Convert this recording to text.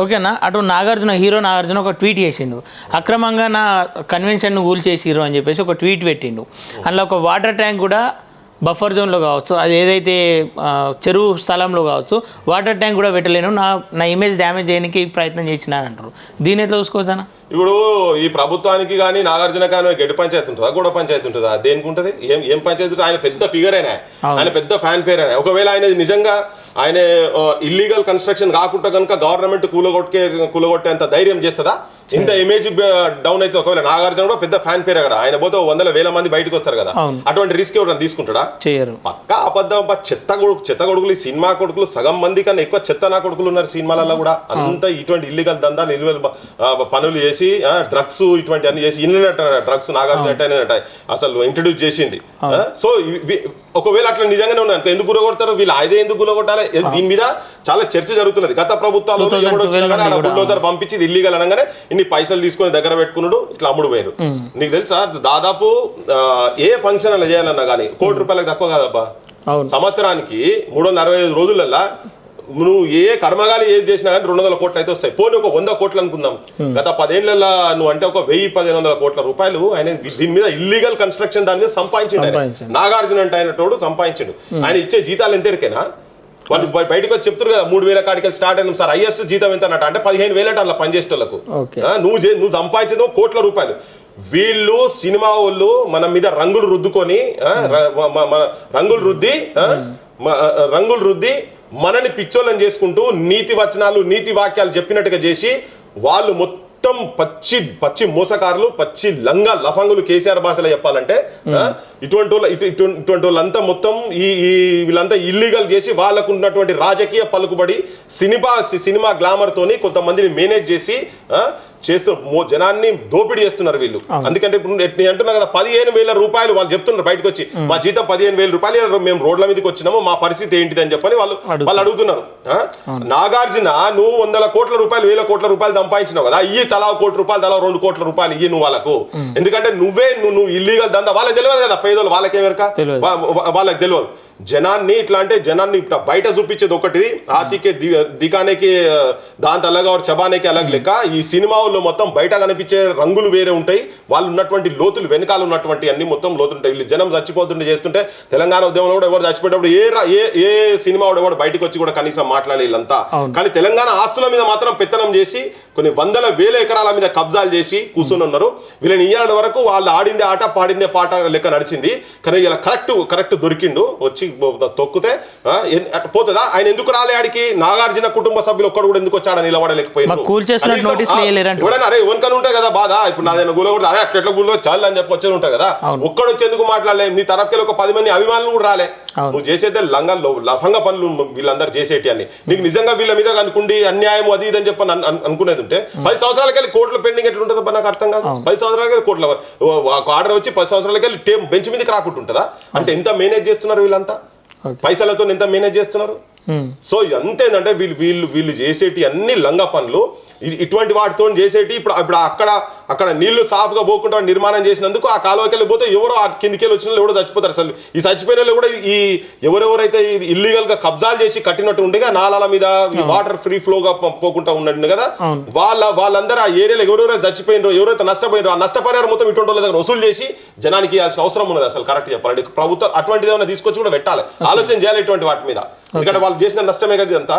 ఓకేనా. అటు హీరో నాగార్జున ఒక ట్వీట్ చేసిండు, అక్రమంగా నా కన్వెన్షన్ను కూల్చేసిర్రు అని చెప్పేసి ఒక ట్వీట్ పెట్టిండు. అందులో ఒక వాటర్ ట్యాంక్ కూడా బఫర్ జోన్లో కావచ్చు, అది ఏదైతే చెరువు స్థలంలో కావచ్చు, వాటర్ ట్యాంక్ కూడా పెట్టలేను, నా ఇమేజ్ డ్యామేజ్ చేయడానికి ప్రయత్నం చేసిన అంటారు. దీని ఎట్లా చూసుకోవచ్చానా? ఇప్పుడు ఈ ప్రభుత్వానికి కానీ నాగార్జున కానీ గడ్డి పంచాయతీ ఉంటుందా, గూడ పంచాయతీ ఉంటుందా? దేనికి ఉంటుంది? ఏం పంచాయతీ? ఆయన పెద్ద ఫిగర్ అయినా, ఆయన పెద్ద ఫ్యాన్ ఫేర్ అయినా. ఒకవేళ ఆయన నిజంగా ఆయన ఇల్లీగల్ కన్స్ట్రక్షన్ కాకుండా కనుక గవర్నమెంట్ కూలగొట్టేంత ధైర్యం చేస్తుందా? ఇంత ఇమేజ్ డౌన్ అయితే ఒకవేళ నాగార్జున కూడా పెద్ద ఫ్యాన్ ఫేర్ అక్కడ, ఆయన పోతే 100,000 మంది బయటకు వస్తారు కదా, అటువంటి రిస్క్ ఎవరైనా తీసుకుంటాడా? చేయరు. పక్కా అబద్ధం. చెత్త కొడుకులు, ఈ సినిమా కొడుకులు సగం మంది కన్నా ఎక్కువ చెత్త నా కొడుకులు ఉన్నారు సినిమాలలో కూడా. అంత ఇటువంటి ఇల్లీగల్ దందాలు, ఇల్లీగల్ పనులు చేసి డ్రగ్స్ ఇటువంటి అన్ని చేసి డ్రగ్స్ నాగార్జున అసలు ఇంట్రడ్యూస్ చేసింది. సో ఒకవేళ అట్లా నిజంగానే ఉన్నాయి, ఎందుకు గురగొడతారు వీళ్ళు? ఆయదే ఎందుకు గురగొట్టాలి? దీని మీద చాలా చర్చ జరుగుతున్నది. గత ప్రభుత్వాలు బుల్డోజర్ పంపించి ఇల్లీగల్ అనగానే ఇన్ని పైసలు తీసుకొని దగ్గర పెట్టుకున్నాడు, ఇట్లా అమ్ముడు పోయారు. నీకు తెలుసా, దాదాపు ఏ ఫంక్షన్ అలా చేయాలన్నా కానీ ₹1,00,00,000 తక్కువ కాదబ్బా. సంవత్సరానికి 365 రోజులల్లా నువ్వు ఏ కర్మగాలి ఏది చేసినా కానీ 200 కోట్లు అయితే వస్తాయి. పోనీ ఒక 100 కోట్లు అనుకుందాం. గత 10 ఏళ్లలో నువ్వు అంటే ఒక 1,000-1,500 కోట్ల రూపాయలు ఆయన దీని మీద ఇల్లీగల్ కన్స్ట్రక్షన్ దాని మీద సంపాదించిండు. నాగార్జున అంటే ఆయన తోడు సంపాదించిండు. ఆయన ఇచ్చే జీతాలు ఎంత ఎరికేనా? వాళ్ళు బయటకు వచ్చి చెప్తారు కదా, 3,000 కాడికి స్టార్ట్ అయినాం సార్, హైయెస్ట్ జీతం ఎంత అన్నట్టు అంటే 15,000 అలా పనిచేసేటోళ్ళకు. నువ్వు సంపాదించేదో ₹1,00,00,000. వీళ్ళు సినిమా వాళ్ళు మన మీద రంగులు రుద్దుకొని రంగులు రుద్ది మనని పిచ్చోళ్ళని చేసుకుంటూ నీతి వచనాలు నీతి వాక్యాలు చెప్పినట్టుగా చేసి వాళ్ళు మొత్తం పచ్చి మోసకారులు, పచ్చి లఫంగులు. కేసీఆర్ భాషలో చెప్పాలంటే ఇటువంటి వాళ్ళంతా మొత్తం వీళ్ళంతా ఇల్లీగల్ చేసి వాళ్ళకు ఉన్నటువంటి రాజకీయ పలుకుబడి సినిమా గ్లామర్ తోని కొంతమందిని మేనేజ్ చేసి చేస్తూ జనాన్ని దోపిడీ చేస్తున్నారు వీళ్ళు. అందుకంటే ఇప్పుడు నేను అంటున్నా కదా, ₹15,000 వాళ్ళు చెప్తున్నారు బయటకు వచ్చి, మా జీతం ₹15,000, మేము రోడ్ల మీదకి వచ్చినాము, మా పరిస్థితి ఏంటిది అని చెప్పని వాళ్ళు అడుగుతున్నారు. నాగార్జున నువ్వు ₹100 కోట్ల, ₹1,000 కోట్ల సంపాదించినావు కదా, ఇయ్యి తలా ₹1,00,00,000, తలా ₹2 కోట్ల ఇయ్యి నువ్వు వాళ్ళకు. ఎందుకంటే నువ్వు ఇల్లీగల్ దందా వాళ్ళకి తెలియదు కదా, పేదోళ్ళు వాళ్ళకేమెరక, వాళ్ళకి తెలియదు. జనాన్ని ఇట్లా అంటే జనాన్ని బయట చూపించేది ఒకటి, ఆతికే దిగానేకి దాంతో అలాగా చబానేకి అలాగ లెక్క. ఈ సినిమాల్లో మొత్తం బయట కనిపించే రంగులు వేరే ఉంటాయి, వాళ్ళు ఉన్నటువంటి లోతులు వెనకాల ఉన్నటువంటి అన్ని మొత్తం లోతుంటాయి. వీళ్ళు జనం చచ్చిపోతుంటే చేస్తుంటే, తెలంగాణ ఉద్యమంలో కూడా ఎవరు చచ్చిపోయేటప్పుడు ఏ సినిమా ఎవరు బయటకు వచ్చి కూడా కనీసం మాట్లాడే వీళ్ళంతా. కానీ తెలంగాణ ఆస్తుల మీద మాత్రం పెత్తనం చేసి కొన్ని 100,000 ఎకరాల మీద కబ్జాలు చేసి కూర్చొని ఉన్నారు. వీళ్ళని ఇయ్యాల వరకు వాళ్ళు ఆడిందే ఆట పాడిందే పాట లెక్క నడిచింది. కానీ ఇలా కరెక్ట్ దొరికిండు, వచ్చి తొక్కితే పోతుందా? ఆయన ఎందుకు రాలే ఆడికి? నాగార్జున కుటుంబ సభ్యులు ఒక్కడు కూడా ఎందుకు వచ్చాడని నిలబడలేకపోయింది. అరే ఎవరికైనా ఉంటాయి కదా బాధ. ఇప్పుడు నాదైనా గులో కూడా అరే అట్లా గులో చాలు అని చెప్పి వచ్చేది ఉంటాయి కదా, ఒక్కడు వచ్చి ఎందుకు మాట్లాడలే? నీ తరఫుకి ఒక 10 మంది అభిమానులు కూడా రాలే. నువ్వు చేసేదే లఫంగా పనులు వీళ్ళందరూ చేసేటి అని. నీకు నిజంగా వీళ్ళ మీద అనుకుండి అన్యాయం అది ఇదని చెప్పని అనుకునేది ఉంటే 10 సంవత్సరాలకెళ్ళి కోట్ల పెండింగ్ ఎట్లా ఉంటుందో నాకు అర్థం కాదు. 10 సంవత్సరాలకెళ్ళి కోట్ల ఆర్డర్ వచ్చి 10 సంవత్సరాలకెళ్ళి బెంచ్ మీదకి రాకుంటుంటుందా? అంటే ఎంత మేనేజ్ చేస్తున్నారు వీళ్ళంతా, పైసలతో ఎంత మేనేజ్ చేస్తున్నారు. సో అంతేందంటే వీళ్ళు చేసేటి అన్ని లంగ పనులు, ఇటువంటి వాటితో చేసేటి. ఇప్పుడు అక్కడ నీళ్లు సాఫ్గా పోకుండా నిర్మాణం చేసినందుకు ఆ కాలువకి వెళ్ళి పోతే ఎవరో ఆ కిందికి వచ్చిన ఎవరో చచ్చిపోతారు. అసలు ఈ చచ్చిపోయిన వాళ్ళు కూడా ఈ ఎవరెవరైతే ఇల్లీగల్ గా కబ్జాలు చేసి కట్టినట్టు ఉండగా నాలాల మీద వాటర్ ఫ్రీ ఫ్లోగా పోకుండా ఉన్నట్టు కదా, వాళ్ళందరూ ఆ ఏరియాలో ఎవరెవరైతే చచ్చిపోయినరో, ఎవరైతే నష్టపోయినరో, ఆ నష్టపరిహారం మొత్తం ఇటువంటి వాళ్ళ దగ్గర వసూలు చేసి జనానికి ఇవ్వాల్సిన అవసరం ఉన్నది. అసలు కరెక్ట్ చెప్పాలంటే ప్రభుత్వం అటువంటిది ఏమైనా తీసుకొచ్చి కూడా పెట్టాలి, ఆలోచన చేయాలి ఇటువంటి వాటి మీద. ఎందుకంటే వాళ్ళు చేసిన నష్టమే కదా అంతా.